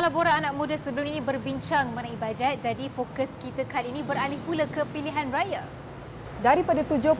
Kalau Borak Anak Muda sebelum ini berbincang mengenai bajet, jadi fokus kita kali ini beralih pula ke pilihan raya. Daripada 7.8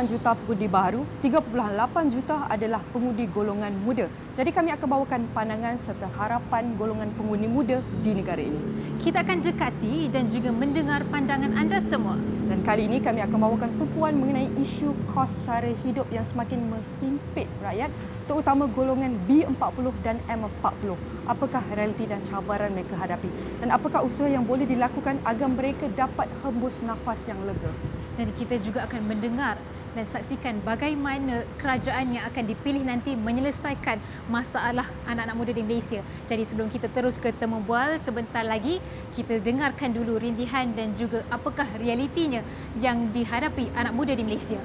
juta pengundi baru, 3.8 juta adalah pengundi golongan muda. Jadi kami akan bawakan pandangan serta harapan golongan pengundi muda di negara ini. Kita akan dekati dan juga mendengar pandangan anda semua. Dan kali ini kami akan bawakan tumpuan mengenai isu kos sara hidup yang semakin menghimpit rakyat, terutama golongan B40 dan M40. Apakah realiti dan cabaran mereka hadapi? Dan apakah usaha yang boleh dilakukan agar mereka dapat hembus nafas yang lega? Dan kita juga akan mendengar dan saksikan bagaimana kerajaan yang akan dipilih nanti menyelesaikan masalah anak-anak muda di Malaysia. Jadi sebelum kita terus ke temu bual, sebentar lagi kita dengarkan dulu rintihan dan juga apakah realitinya yang dihadapi anak muda di Malaysia.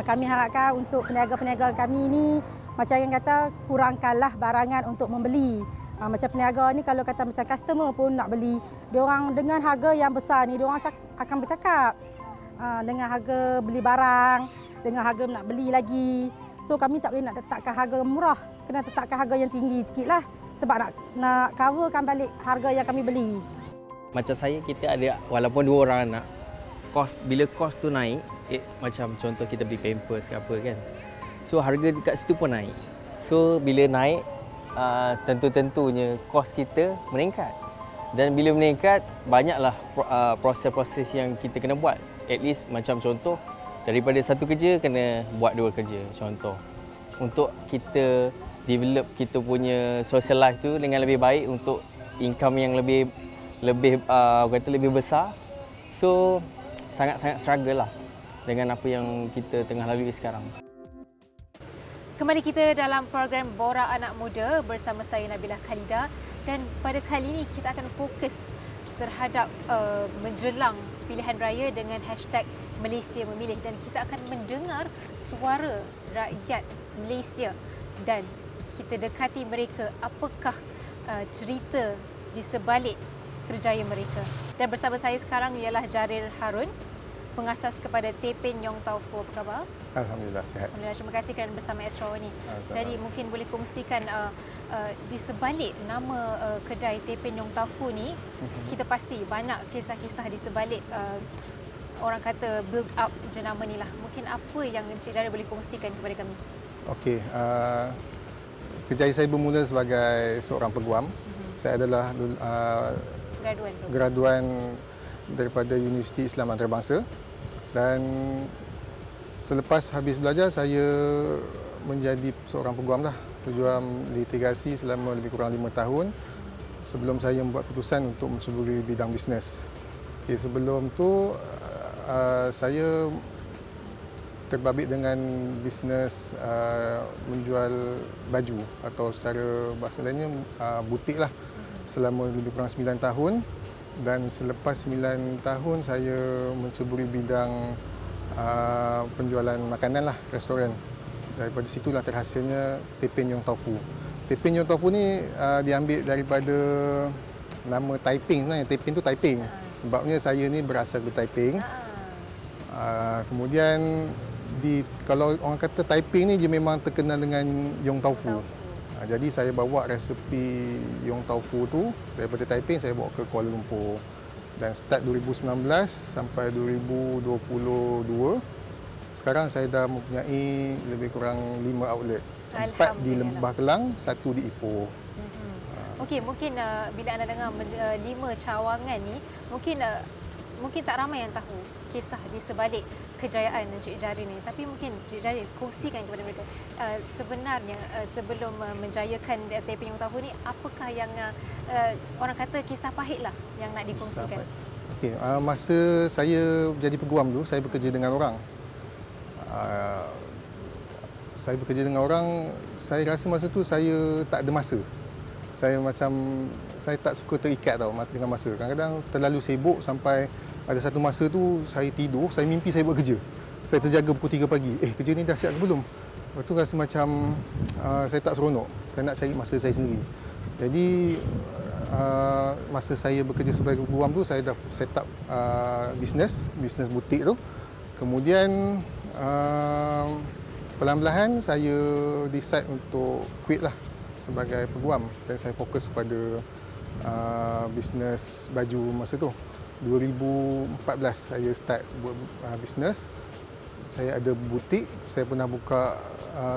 Kami harapkan untuk peniaga-peniaga kami ini macam yang kata kurangkanlah barangan untuk membeli. Macam peniaga ni kalau kata macam customer pun nak beli, diorang dengan harga yang besar ni diorang akan bercakap. Dengan harga beli barang, dengan harga nak beli lagi. So kami tak boleh nak tetapkan harga murah, kena tetapkan harga yang tinggi sikitlah sebab nak coverkan balik harga yang kami beli. Macam saya, kita ada walaupun 2 orang anak, bila kos tu naik, macam contoh kita beli pampers ke apa kan. So harga dekat situ pun naik. So bila naik, tentu-tentunya kos kita meningkat. Dan bila meningkat, banyaklah proses-proses yang kita kena buat. At least macam contoh, daripada satu kerja kena buat 2 kerja contoh. Untuk kita develop kita punya social life tu dengan lebih baik untuk income yang lebih besar. So sangat-sangat struggle lah dengan apa yang kita tengah lalui sekarang. Kembali kita dalam program Borak Anak Muda bersama saya Nabilah Khalida, dan pada kali ini kita akan fokus terhadap menjelang pilihan raya dengan hashtag Malaysia Memilih, dan kita akan mendengar suara rakyat Malaysia dan kita dekati mereka apakah cerita di sebalik kerjaya mereka. Dan bersama saya sekarang ialah Jarir Harun, pengasas kepada Tepin Yong Tau Foo. Apa khabar? Alhamdulillah sihat. Alhamdulillah, terima kasih kerana bersama Astro ni. Jadi mungkin boleh kongsikan di sebalik nama kedai Tepin Yong Tau Foo ni, kita pasti banyak kisah-kisah di sebalik orang kata build up jenama ni lah. Mungkin apa yang Encik Jarir boleh kongsikan kepada kami? Okey, kerjaya saya bermula sebagai seorang peguam. Saya adalah graduan daripada Universiti Islam Antarabangsa, dan selepas habis belajar saya menjadi seorang peguam lah, peguam litigasi selama lebih kurang 5 tahun sebelum saya membuat keputusan untuk menceburi bidang bisnes. Okay, sebelum tu saya terbabit dengan bisnes menjual baju atau secara bahasa lainnya butik lah selama lebih kurang 9 tahun. Dan selepas 9 tahun saya menceburi bidang penjualan makanan lah, restoran. Daripada situlah terhasilnya Tepin Yong Tau Foo. Tepin Yong Tau Foo ni diambil daripada nama Taiping sebenarnya. Tepin tu Taiping. Sebabnya saya ni berasal dari Taiping. Kemudian kalau orang kata Taiping ni dia memang terkenal dengan Yong Tau Foo. Jadi saya bawa resepi Yong Tau Foo tu daripada Taiping, saya bawa ke Kuala Lumpur. Dan start 2019 sampai 2022, sekarang saya dah mempunyai lebih kurang 5 outlet. 4 di Lembah Kelang, 1 di Ipoh. Okey, mungkin bila anda dengar 5 cawangan ni, mungkin tak ramai yang tahu kisah di sebalik kejayaan Encik Jarir ni. Tapi mungkin Encik Jarir kongsikan kepada mereka sebenarnya sebelum menjayakan Tepin Yong Tau Foo ni, apakah yang orang kata kisah pahit lah yang nak dikongsikan? Okey, masa saya jadi peguam dulu, saya bekerja dengan orang. Saya rasa masa tu saya tak ada masa. Saya tak suka terikat dengan masa. Kadang-kadang terlalu sibuk sampai ada satu masa tu saya tidur, saya mimpi saya buat kerja. Saya terjaga pukul 3 pagi. Kerja ni dah siap ke belum? Lepas tu rasa macam saya tak seronok. Saya nak cari masa saya sendiri. Jadi masa saya bekerja sebagai peguam tu, saya dah set up bisnes butik tu. Kemudian perlahan-lahan saya decide untuk quit lah sebagai peguam dan saya fokus pada bisnes baju masa tu. 2014 saya start buat bisnes. Saya ada butik, saya pernah buka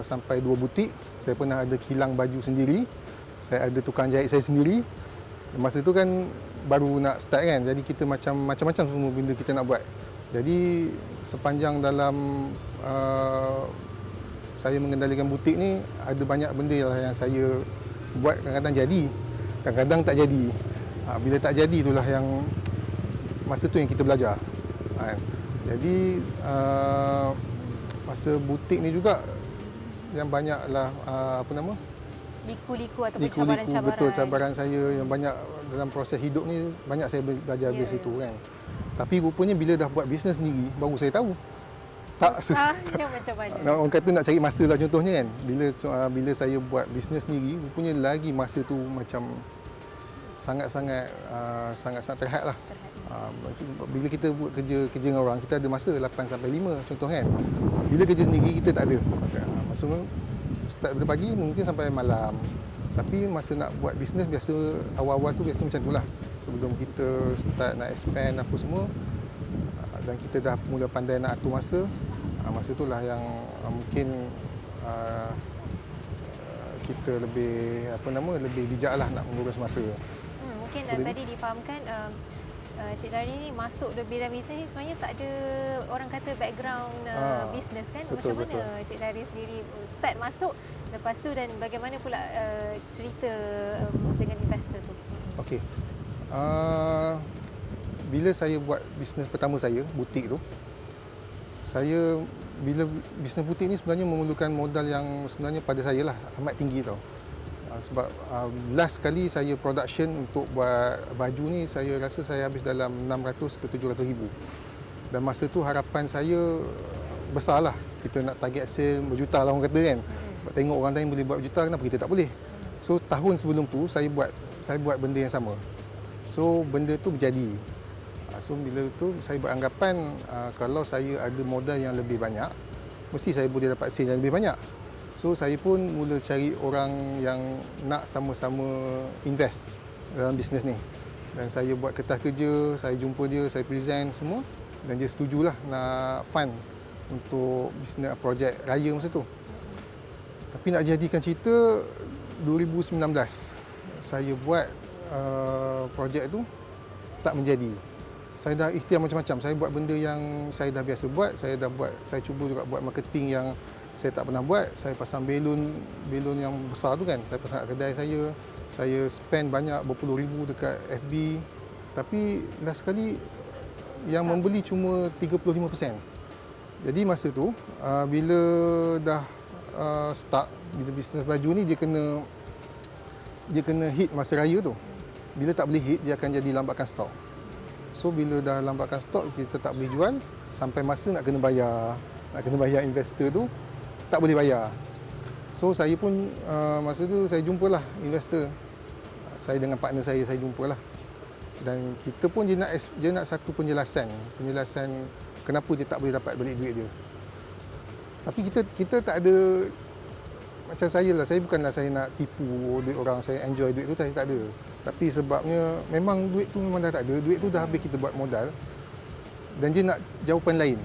sampai 2 butik. Saya pernah ada kilang baju sendiri. Saya ada tukang jahit saya sendiri. Masa tu kan baru nak start kan. Jadi kita macam-macam semua benda kita nak buat. Jadi sepanjang dalam saya mengendalikan butik ni, ada banyak benda lah yang saya buat, kadang-kadang jadi, kadang-kadang tak jadi. Bila tak jadi itulah yang masa tu yang kita belajar. Jadi masa butik ni juga yang banyaklah Liku-liku ataupun liku-liku, cabaran-cabaran. betul, cabaran saya yang banyak dalam proses hidup ni, banyak saya belajar dari situ kan. Tapi rupanya bila dah buat bisnes sendiri baru saya tahu. Susahnya macam mana? Orang kata nak cari masa lah contohnya kan. Bila saya buat bisnes sendiri, rupanya lagi masa tu macam sangat-sangat terhad lah. Bila kita buat kerja dengan orang, kita ada masa 8 sampai 5 contoh kan. Bila kerja sendiri kita tak ada. Maksudnya start daripada pagi mungkin sampai malam. Tapi masa nak buat bisnes biasa awal-awal tu biasa macam itulah. Sebelum kita start nak expand apa semua dan kita dah mula pandai nak atur masa, masa itulah yang mungkin kita lebih lebih bijaklah nak mengurus masa. Mungkin tadi difahamkan Cik Dari ni masuk bidang bisnes ni sebenarnya tak ada orang kata background bisnes kan. Betul, Macam mana Cik Dari sendiri start masuk, lepas tu dan bagaimana pula cerita dengan investor tu? Okey. Bila saya buat bisnes pertama saya, butik tu, bila bisnes butik ni sebenarnya memerlukan modal yang sebenarnya pada saya lah amat tinggi tau. Sebab last kali saya production untuk buat baju ni, saya rasa saya habis dalam 600 ke 700 ribu. Dan masa tu harapan saya besar lah. Kita nak target sale berjuta lah orang kata kan. Sebab tengok orang lain boleh buat berjuta, kenapa kita tak boleh? So tahun sebelum tu saya buat benda yang sama. So benda tu berjadi. So bila tu saya beranggapan kalau saya ada modal yang lebih banyak, mesti saya boleh dapat sale yang lebih banyak. So saya pun mula cari orang yang nak sama-sama invest dalam bisnes ni. Dan saya buat kertas kerja, saya jumpa dia, saya present semua dan dia setujulah nak fund untuk bisnes projek raya masa tu. Tapi nak jadikan cerita, 2019 saya buat projek tu tak menjadi. Saya dah ikhtiar macam-macam. Saya buat benda yang saya dah biasa buat, saya cuba juga buat marketing yang saya tak pernah buat. Saya pasang belon yang besar tu kan. Saya pasang kat kedai saya spend banyak berpuluh ribu dekat FB. Tapi last sekali yang membeli cuma 35%. Jadi masa tu bila dah start, bila bisnes baju ni dia kena hit masa raya tu. Bila tak boleh hit, dia akan jadi lambatkan stok. So bila dah lambatkan stok, kita tak boleh jual sampai masa nak kena bayar investor tu, tak boleh bayar. So saya pun masa tu saya jumpalah investor. Saya dengan partner saya jumpalah. Dan kita pun dia nak satu penjelasan kenapa dia tak boleh dapat balik duit dia. Tapi kita tak ada macam saya lah. Saya bukanlah saya nak tipu duit orang, saya enjoy duit tu, saya tak ada. Tapi sebabnya memang duit tu memang dah tak ada. Duit tu dah habis kita buat modal. Dan dia nak jawapan lain.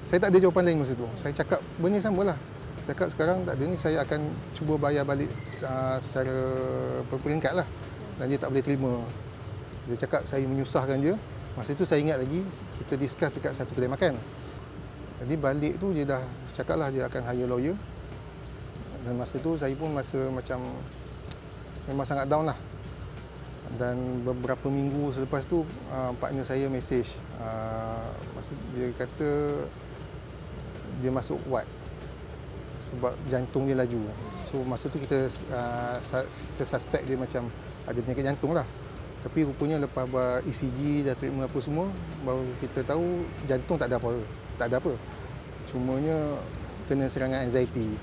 Saya tak ada jawapan lain masa tu. Saya cakap benda samalah. Saya cakap sekarang tak ada ni, saya akan cuba bayar balik secara berperingkat lah. Dan dia tak boleh terima. Dia cakap saya menyusahkan dia. Masa tu saya ingat lagi, kita discuss dekat satu kedai makan. Jadi balik tu dia dah cakap lah dia akan hire lawyer. Dan masa tu saya pun masa macam memang sangat down lah. Dan beberapa minggu selepas tu partner saya message, dia kata dia masuk ward sebab jantung dia laju. So masa tu kita suspect dia macam ada penyakit jantung lah. Tapi rupanya lepas buat ECG dan treatment apa semua, baru kita tahu jantung tak ada apa. Cumanya kena serangan anxiety.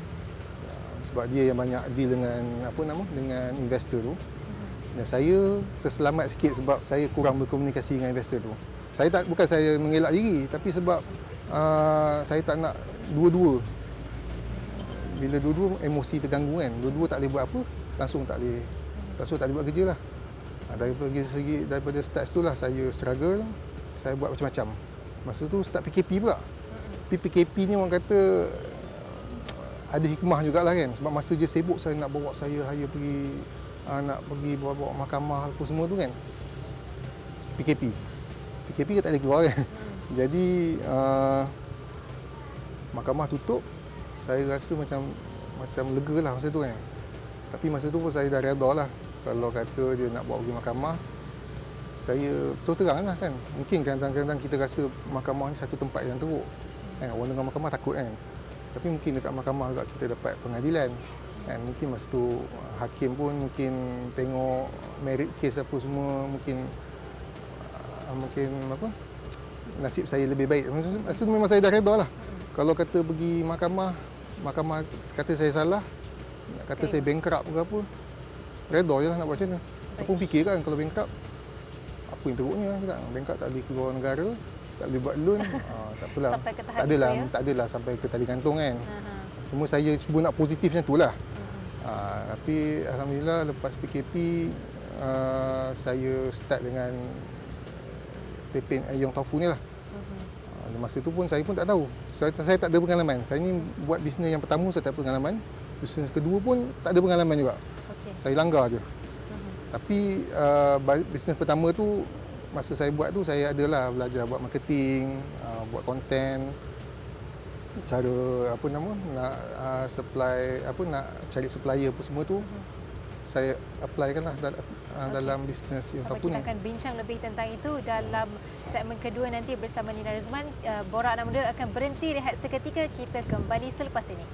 Sebab dia yang banyak deal dengan investor tu. Dan saya terselamat sikit sebab saya kurang berkomunikasi dengan investor tu. Bukan saya mengelak diri, tapi sebab saya tak nak dua-dua. Bila dua-dua emosi terganggu kan, dua-dua tak boleh buat apa, langsung tak boleh buat kerja lah. Daripada start situ lah saya struggle, saya buat macam-macam. Masa tu start PKP pula. Tapi PKP ni orang kata ada hikmah jugalah kan, sebab masa je sibuk saya nak bawa saya pergi nak pergi bawa mahkamah apa semua tu kan. PKP kan tak boleh keluar kan. Jadi mahkamah tutup, saya rasa macam lega lah masa tu kan. Tapi masa tu pun saya dah redha lah. Kalau kata dia nak bawa pergi mahkamah, saya terus terang lah kan. Mungkin kadang-kadang kita rasa mahkamah ni satu tempat yang teruk. Orang dengar mahkamah takut kan. Tapi mungkin dekat mahkamah agak kita dapat pengadilan. Mungkin masa tu hakim pun mungkin tengok merit case apa semua, mungkin nasib saya lebih baik. Masa tu memang saya dah redha lah. Kalau kata pergi mahkamah kata saya salah, kata saya bankrupt ke apa, redha je lah nak buat macam mana. Saya pun fikir kan kalau bankrupt, apa yang teruknya juga. Bankrupt tak boleh keluar negara, tak boleh buat loan, tak apalah. Sampai ke tahap itu ya? Tak adalah sampai ke tali gantung kan. Cuma saya cuba nak positif macam tu lah. Tapi Alhamdulillah lepas PKP, saya start dengan Pepin Yong Tau Fu ni lah. Masa tu pun saya pun tak tahu. Saya tak ada pengalaman. Saya ni buat bisnes yang pertama saya tak ada pengalaman. Bisnes kedua pun tak ada pengalaman juga. Saya langgar je. Tapi bisnes pertama tu masa saya buat tu saya adalah belajar buat marketing, buat konten, cara nak supply nak cari supplier apa semua tu. Saya apply kan lah dalam bisnes yang Kita akan bincang lebih tentang itu dalam segmen kedua nanti bersama Nina Rozman. Borak Anak Muda akan berhenti rehat seketika. Kita kembali selepas ini.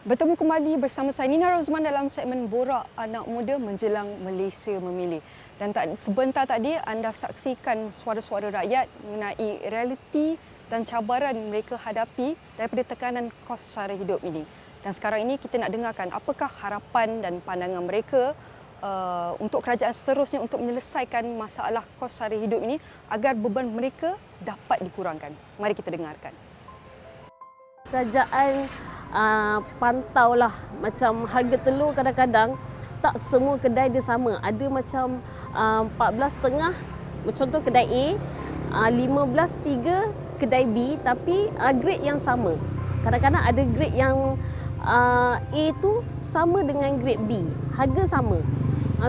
Bertemu kembali bersama saya Nina Rozman dalam segmen Borak Anak Muda menjelang Malaysia memilih. Dan sebentar tadi anda saksikan suara-suara rakyat mengenai realiti dan cabaran mereka hadapi daripada tekanan kos sara hidup ini. Dan sekarang ini kita nak dengarkan apakah harapan dan pandangan mereka untuk kerajaan seterusnya untuk menyelesaikan masalah kos sara hidup ini agar beban mereka dapat dikurangkan. Mari kita dengarkan. Kerajaan pantaulah macam harga telur kadang-kadang tak semua kedai dia sama. Ada macam 14.5 contoh kedai A, 15.3 kedai B tapi grade yang sama. Kadang-kadang ada grade yang A tu sama dengan grade B, harga sama.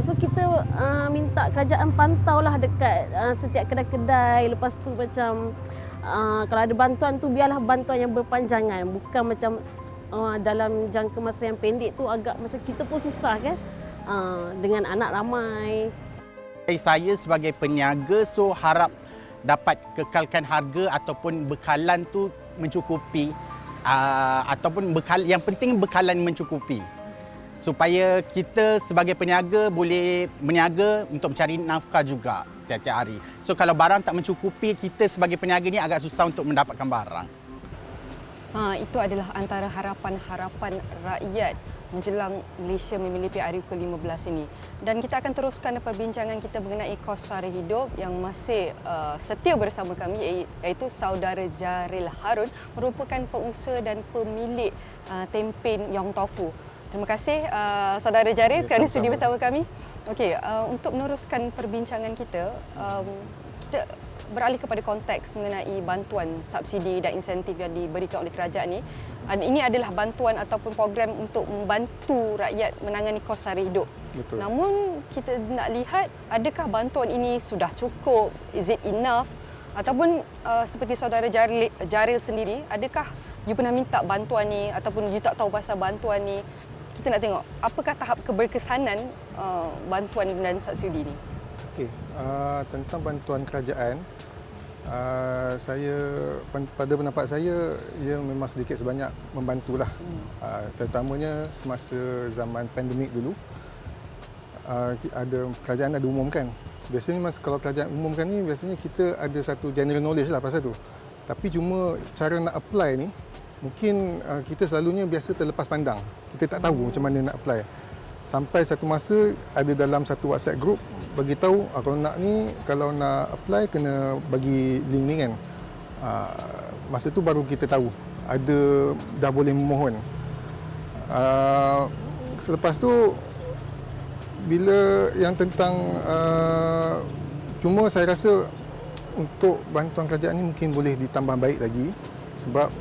So kita minta kerajaan pantaulah dekat setiap kedai-kedai. Lepas tu macam kalau ada bantuan tu biarlah bantuan yang berpanjangan, bukan macam dalam jangka masa yang pendek tu agak macam kita pun susah kan dengan anak ramai. Saya sebagai peniaga harap dapat kekalkan harga ataupun bekalan tu mencukupi ataupun yang penting bekalan mencukupi supaya kita sebagai peniaga boleh berniaga untuk mencari nafkah juga tiap-tiap hari. So kalau barang tak mencukupi, kita sebagai peniaga ni agak susah untuk mendapatkan barang. Itu adalah antara harapan-harapan rakyat menjelang Malaysia memilih PRU ke-15 ini. Dan kita akan teruskan perbincangan kita mengenai kos sara hidup yang masih setia bersama kami, iaitu Saudara Jaril Harun, merupakan pengusaha dan pemilik Tempin Yong Tau Fu. Terima kasih Saudara Jaril kerana sudi bersama kami. Okey, untuk meneruskan perbincangan kita, kita beralih kepada konteks mengenai bantuan, subsidi dan insentif yang diberikan oleh kerajaan ini. Ini adalah bantuan ataupun program untuk membantu rakyat menangani kos sara hidup. Betul. Namun kita nak lihat adakah bantuan ini sudah cukup, is it enough? Ataupun seperti Saudara Jaril sendiri, adakah you pernah minta bantuan ni ataupun you tak tahu pasal bantuan ni? Kita nak tengok apakah tahap keberkesanan bantuan dan subsidi ni. Okey, tentang bantuan kerajaan, pada pendapat saya, ia memang sedikit sebanyak membantulah. Terutamanya semasa zaman pandemik dulu. ada kerajaan ada umumkan. Biasanya kalau kerajaan umumkan ni biasanya kita ada satu general knowledge lah pasal tu. Tapi cuma cara nak apply ni mungkin kita selalunya biasa terlepas pandang. Kita tak tahu macam mana nak apply. Sampai satu masa ada dalam satu WhatsApp group bagi tahu kalau nak apply kena bagi link ni kan. Masa tu baru kita tahu dah boleh memohon. Selepas tu bila yang tentang cuma saya rasa untuk bantuan kerajaan ni mungkin boleh ditambah baik lagi sebab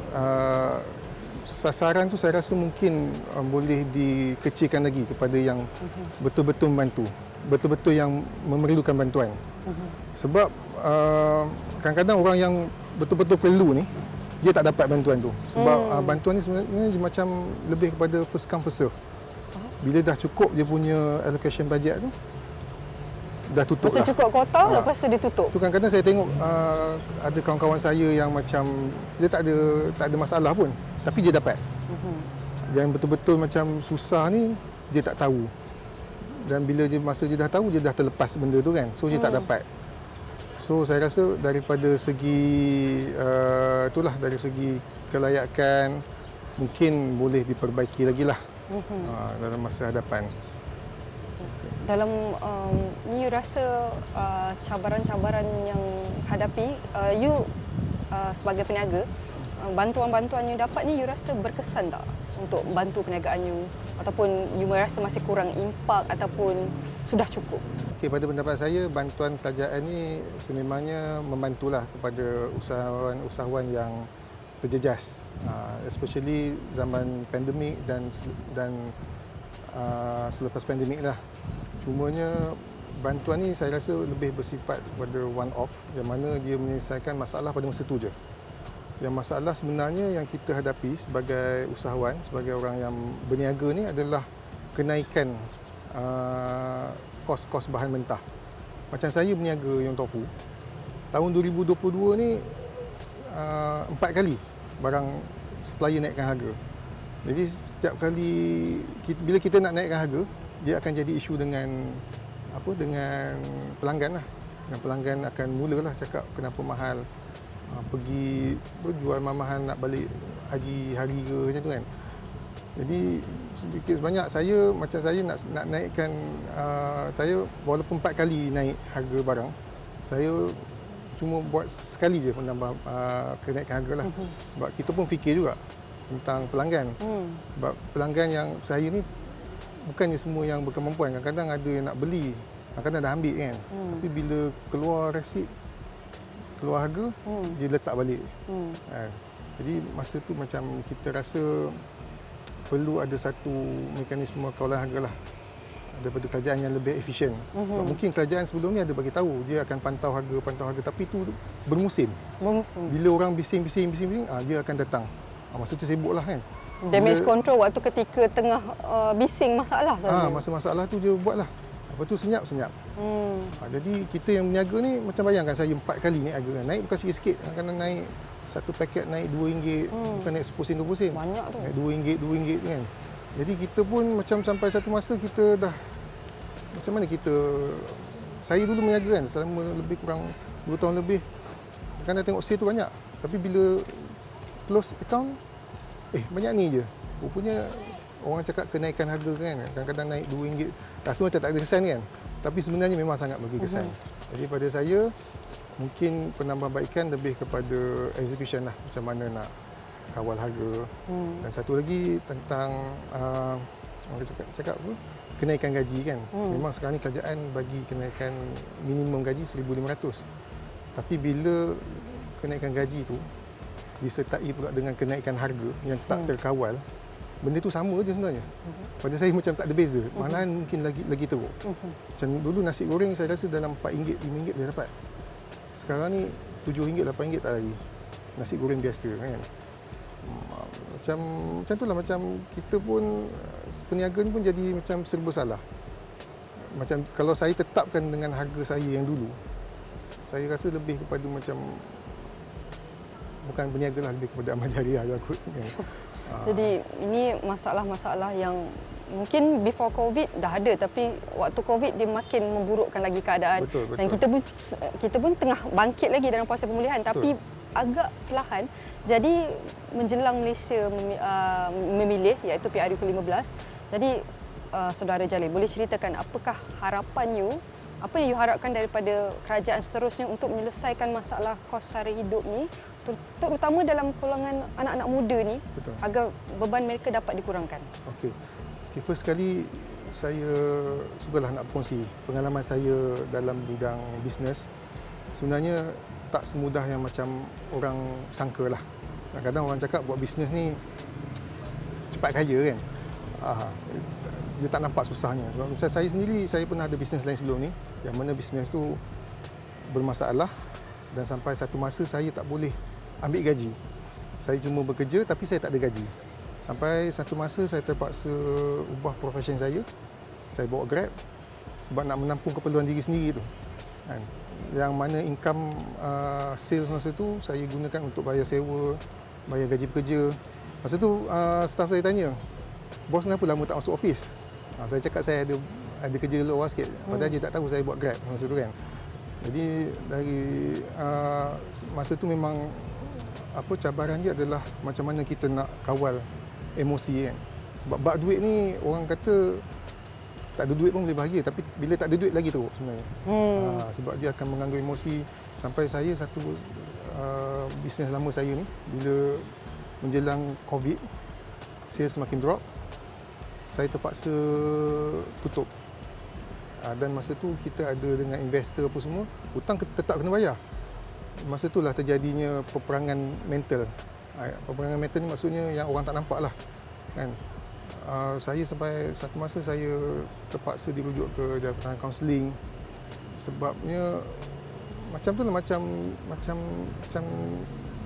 sasaran tu saya rasa mungkin boleh dikecilkan lagi kepada yang betul-betul membantu, betul-betul yang memerlukan bantuan. Sebab kadang-kadang orang yang betul-betul perlu ni dia tak dapat bantuan tu sebab bantuan ni sebenarnya macam lebih kepada first come first serve. Bila dah cukup dia punya allocation budget tu dah tutup Macam lah. cukup kuota, lepas tu ditutup. Tu kadang-kadang saya tengok ada kawan-kawan saya yang macam dia tak ada masalah pun tapi dia dapat. Yang betul-betul macam susah ni dia tak tahu. Dan bila masa dia dah tahu dia dah terlepas benda tu kan. So dia tak dapat. So saya rasa daripada segi itulah dari segi kelayakan mungkin boleh diperbaiki lagi lah dalam masa hadapan. Dalam ni you rasa cabaran-cabaran yang hadapi you sebagai peniaga, bantuan-bantuan you dapat ni you rasa berkesan tak untuk bantu perniagaan you ataupun you merasa masih kurang impak ataupun sudah cukup? Okay, pada pendapat saya bantuan kerajaan ni sememangnya membantulah kepada usahawan-usahawan yang terjejas, especially zaman pandemik dan selepas pandemik lah. Cumanya bantuan ni saya rasa lebih bersifat pada one off yang mana dia menyelesaikan masalah pada masa tu je. Yang masalah sebenarnya yang kita hadapi sebagai usahawan, sebagai orang yang berniaga ni adalah kenaikan kos-kos bahan mentah. Macam saya berniaga Yong Tofu, tahun 2022 ni 4 kali barang supplier naikkan harga. Jadi setiap kali bila kita nak naikkan harga, dia akan jadi isu dengan pelanggan lah. Dan pelanggan akan mulalah cakap kenapa mahal, pergi jual mahal nak balik haji hari ke macam tu kan. Jadi sedikit sebanyak saya nak naikkan saya walaupun 4 kali naik harga barang, saya cuma buat sekali je menambah kenaikan harga lah. Sebab kita pun fikir juga tentang pelanggan. Sebab pelanggan yang saya ni bukannya semua yang berkemampuan, kadang-kadang ada yang nak beli, kadang-kadang dah ambil kan. Tapi bila keluar resit, keluar harga, dia letak balik. Jadi masa tu macam kita rasa perlu ada satu mekanisme kawalan harga lah daripada kerajaan yang lebih efisien. Mungkin kerajaan sebelum ni ada bagi tahu dia akan pantau harga, tapi tu bermusim. Bila orang bising, dia akan datang. Masa tu sibuk lah kan. Damage control waktu ketika tengah bising masalah saja. Masa masalah tu je buat lah. Lepas tu senyap. Jadi kita yang berniaga ni macam bayangkan saya 4 kali naik harga kan. Naik bukan sikit-sikit. Kadang-kadang naik satu paket naik RM2, bukan naik 10 sen 20 sen. Banyak tu. Naik RM2 kan. Jadi kita pun macam sampai satu masa kita dah macam mana saya dulu berniaga kan selama lebih kurang 2 tahun lebih. Kadang-kadang tengok sale tu banyak. Tapi bila close account banyak ni je. Rupanya orang cakap kenaikan harga kan. Kadang-kadang naik RM2. Rasa macam tak ada kesan kan. Tapi sebenarnya memang sangat bagi kesan. Jadi pada saya mungkin penambahbaikan lebih kepada execution lah. Macam mana nak kawal harga. Dan satu lagi tentang orang cakap apa? Kenaikan gaji kan. Memang sekarang ni kerajaan bagi kenaikan minimum gaji 1,500. Tapi bila kenaikan gaji tu disertai pula dengan kenaikan harga yang tak terkawal, benda tu sama je sebenarnya. Pada saya macam tak ada beza. Malahan mungkin lagi teruk. Macam dulu nasi goreng saya rasa dalam RM4, RM5 dia dapat. Sekarang ni RM7, RM8 tak lagi. Nasi goreng biasa kan. Macam itulah, macam kita pun peniaga ni pun jadi macam serba salah. Macam kalau saya tetapkan dengan harga saya yang dulu, saya rasa lebih kepada macam bukan berniaga lah, lebih kepada amal jariah je aku. Jadi ini masalah-masalah yang mungkin before COVID dah ada, tapi waktu COVID dia makin memburukkan lagi keadaan. Betul. Dan kita pun tengah bangkit lagi dalam proses pemulihan, tapi agak perlahan. Jadi menjelang Malaysia memilih iaitu PRU ke-15. Jadi Saudara Jalil, boleh ceritakan apakah harapan you, apa yang you harapkan daripada kerajaan seterusnya untuk menyelesaikan masalah kos sara hidup ni, terutama dalam golongan anak-anak muda ni, Betul. agar beban mereka dapat dikurangkan? Okey, first sekali saya sukalah nak berkongsi pengalaman saya dalam bidang bisnes. Sebenarnya tak semudah yang macam orang sangka lah. Kadang-kadang orang cakap buat bisnes ni cepat kaya kan. Dia tak nampak susahnya. Macam saya sendiri, saya pernah ada bisnes lain sebelum ni, yang mana bisnes tu bermasalah dan sampai satu masa saya tak boleh ambil gaji. Saya cuma bekerja tapi saya tak ada gaji. Sampai satu masa saya terpaksa ubah profession saya. Saya bawa Grab sebab nak menampung keperluan diri sendiri tu. Kan? Yang mana income sales masa tu saya gunakan untuk bayar sewa, bayar gaji pekerja. Masa tu staff saya tanya, "Bos kenapa lama tak masuk office?" Saya cakap saya ada kerja luar sikit. Padahal dia tak tahu saya buat Grab masa tu kan. Jadi dari masa tu memang cabaran dia adalah macam mana kita nak kawal emosi kan. Sebab bab duit ni orang kata tak ada duit pun boleh bahagia, tapi bila tak ada duit lagi teruk sebenarnya. Sebab dia akan mengganggu emosi. Sampai saya satu bisnes lama saya ni, bila menjelang COVID, sales semakin drop, saya terpaksa tutup. Dan masa tu kita ada dengan investor apa semua, hutang tetap kena bayar. Masa itulah terjadinya peperangan mental. Peperangan mental ni maksudnya yang orang tak nampak lah. Kan? Saya sampai satu masa saya terpaksa dirujuk ke jabatan kaunseling. Sebabnya macam tu lah, macam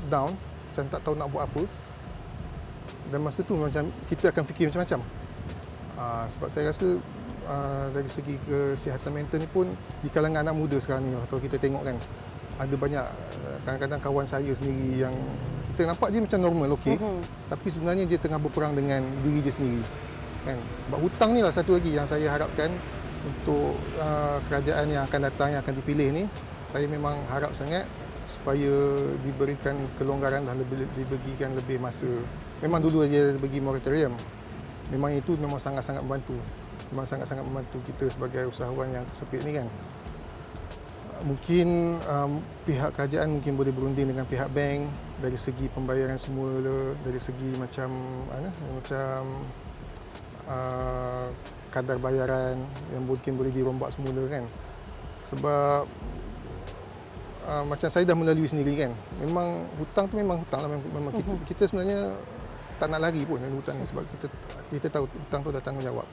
down, macam tak tahu nak buat apa. Dan masa tu macam kita akan fikir macam-macam. Sebab saya rasa dari segi kesihatan mental ni pun di kalangan anak muda sekarang ni, kalau kita tengok kan, ada banyak kadang-kadang kawan saya sendiri yang kita nampak dia macam normal, okey, tapi sebenarnya dia tengah berperang dengan diri dia sendiri kan. Sebab hutang ni lah satu lagi yang saya harapkan untuk kerajaan yang akan datang, yang akan dipilih ni. Saya memang harap sangat supaya diberikan kelonggaran dan diberikan lebih masa. Memang dulu dia bagi moratorium. Memang itu memang sangat-sangat membantu. Memang sangat-sangat membantu kita sebagai usahawan yang tersepit ni kan. Mungkin pihak kerajaan mungkin boleh berunding dengan pihak bank dari segi pembayaran semula, dari segi macam kadar bayaran yang mungkin boleh dirombak semula kan. Sebab macam saya dah melalui sendiri kan. Memang hutang tu memang hutang lah. Memang kita sebenarnya tak nak lari pun dari hutang ni, sebab kita tahu hutang tu dah tanggungjawab.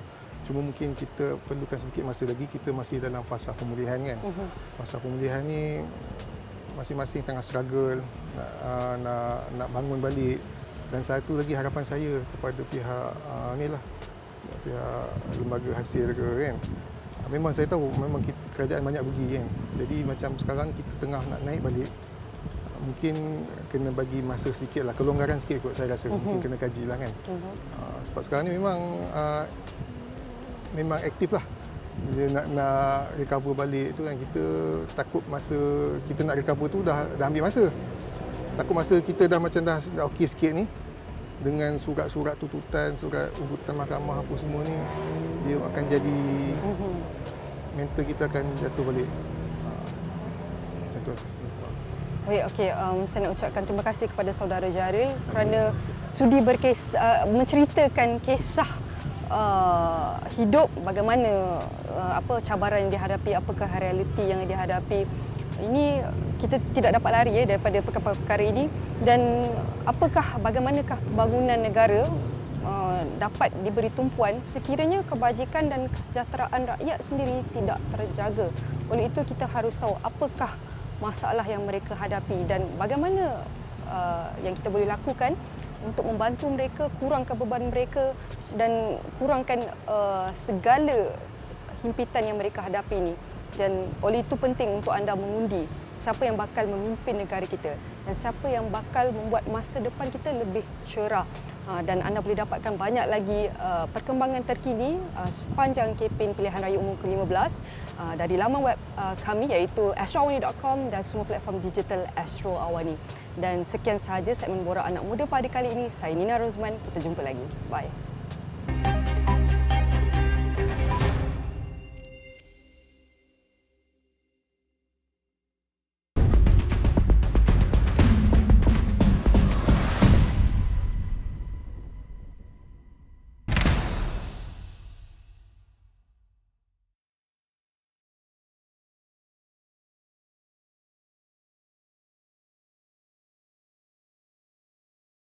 Cuma mungkin kita perlukan sedikit masa lagi. Kita masih dalam fasa pemulihan kan. Fasa pemulihan ni masing-masing tengah struggle nak bangun balik. Dan satu lagi harapan saya kepada pihak pihak lembaga hasil ke kan. Memang saya tahu memang kerajaan banyak rugi kan. Jadi macam sekarang kita tengah nak naik balik. Mungkin kena bagi masa sedikit lah, kelonggaran sikit kot saya rasa. Mungkin kena kaji lah kan. Sebab sekarang ni memang aktif lah. Bila nak recover balik tu kan, kita takut masa kita nak recover tu dah ambil masa. Takut masa kita dah okey sikit ni, dengan surat-surat tuntutan, surat ugutan mahkamah apa semua ni, dia akan jadi mental kita akan jatuh balik. Macam tu. Okey, saya nak ucapkan terima kasih kepada Saudara Jalil kerana sudi menceritakan kisah hidup, bagaimana cabaran yang dihadapi, apakah realiti yang dihadapi. Ini kita tidak dapat lari daripada perkara-perkara ini, dan bagaimanakah pembangunan negara dapat diberi tumpuan sekiranya kebajikan dan kesejahteraan rakyat sendiri tidak terjaga. Oleh itu kita harus tahu apakah masalah yang mereka hadapi dan bagaimana yang kita boleh lakukan untuk membantu mereka, kurangkan beban mereka dan kurangkan segala himpitan yang mereka hadapi ini. Dan oleh itu penting untuk anda mengundi siapa yang bakal memimpin negara kita. Dan dan siapa yang bakal membuat masa depan kita lebih cerah. Dan anda boleh dapatkan banyak lagi perkembangan terkini sepanjang kempen pilihan raya umum ke-15 dari laman web kami iaitu astroawani.com dan semua platform digital Astro Awani. Dan sekian sahaja segmen Borak Anak Muda pada kali ini. Saya Nina Rozman. Kita jumpa lagi. Bye.